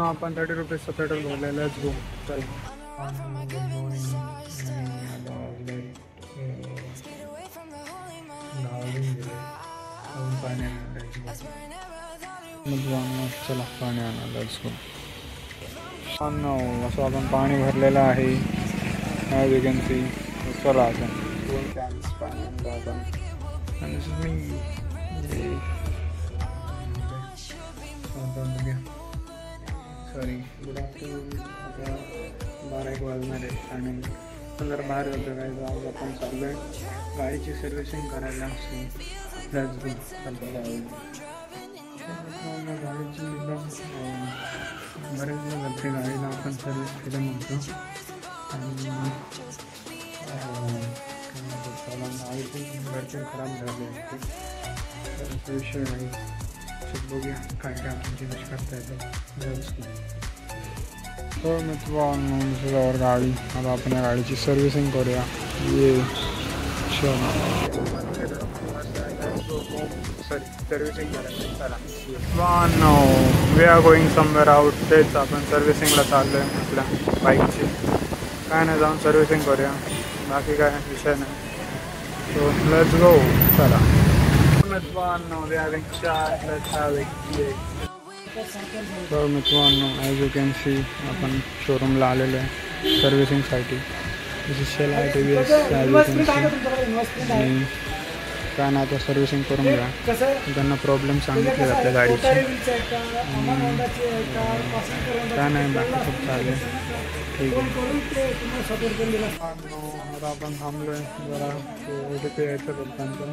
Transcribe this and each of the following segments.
आपण 30 रुपीजचं पेट्रोल भरलेलं. Let's go. चल चला पाणी आणा. Let's go. असं आपण पाणी भरलेलं आहे. As you can see. चला आता 2 कॅन्स पाणी आणलं आपण. आणि this is me. Sorry, good afternoon. आता 12-1 वाजणार आहे आणि आपण जरा बाहेर जातो. काय जाऊ आपण चाललो आहे गाडीची सर्व्हिसिंग करायला. Let's go. गाडीची बरेच जाते गाडीला आपण सर्व्हिस केलं म्हणतो. आणि गाडी पण भरपूर खराब झाली असते. विषय नाही. बघूया काय काय आपण चेंज करता येतं. तर मित्रांनो गाडी. आता आपण या गाडीची सर्व्हिसिंग करूया. ये सर्व्हिसिंग करायला. We are going somewhere out. तेच आपण सर्व्हिसिंगला चाललो आहे आपल्या बाईकची. काय नाही, जाऊन सर्व्हिसिंग करूया. बाकी काय विषय नाही. So let's go. चला मित्रांनो. तर मित्रांनो ॲज यू कॅन सी आपण शोरूमला आलेलो आहे सर्व्हिसिंगसाठी. शेल आहे TVS as you can C. आणि काय ना आता सर्व्हिसिंग करून घ्या. त्यांना प्रॉब्लेम सांगितले जाते गाडीचे. काय नाही, बाकी खूप चालेल. ठीक आहे. आता आपण थांबलो आहे जरा. OTP यायचं पप्पांचं.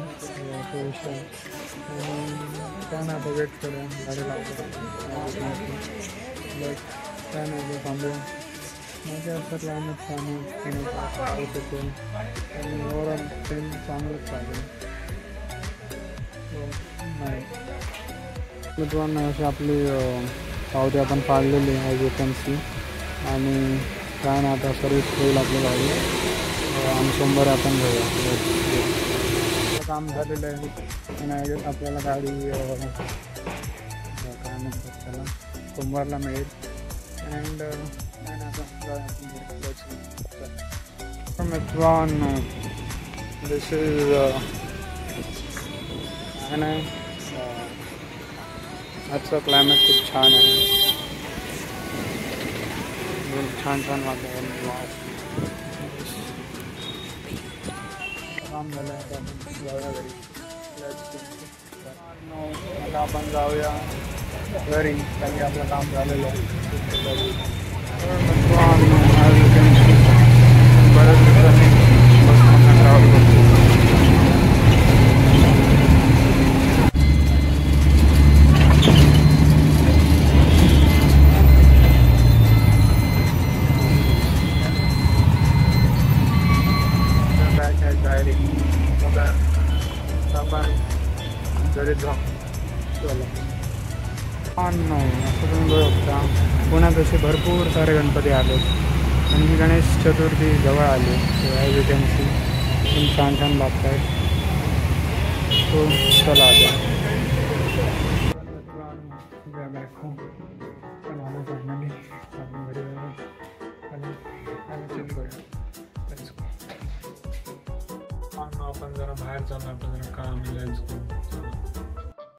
काय नाही, आता वेट करूया. गाडी लावतो. काय नाही, थांबूया. माझ्या असं लावण्यात पाणी पिण्याचं शकतो. आणि ओव्हरऑल ट्रेन चांगलंच चालेल. नाही मित्रांनो, अशी आपली पावती आपण पाळलेली आहे ॲज यू कॅन सी. आणि काय ना आता सर्व्हिस होईल आपली गाडी. आणि सोमवारी आपण घेऊया. काम झालेलं आहे आणि आपल्याला गाडी काय म्हणतात त्याला सोमवारला मिळेल. अँड काय ना आता मित्रांनो दिस इज काय नाही. आजचं क्लायमेट खूप छान आहे. छान छान वातावरण. काम झालं आहे. आपण जाऊया घरी. आता आपण जाऊया घरी कारण आपलं काम झालेलं आहे. बऱ्याच दिवसांनी बसमधून ट्रॅव्हल करतो. असं तुम्ही बघू शकता पुण्यात असे भरपूर सारे गणपती आले आणि ही गणेश चतुर्थी जवळ आली. ॲज यू कॅन सी एकदम छान छान लागत आहेत. तो चला आता फायनली आपण घरी आपण जरा बाहेर चाललो. आपलं जरा काम.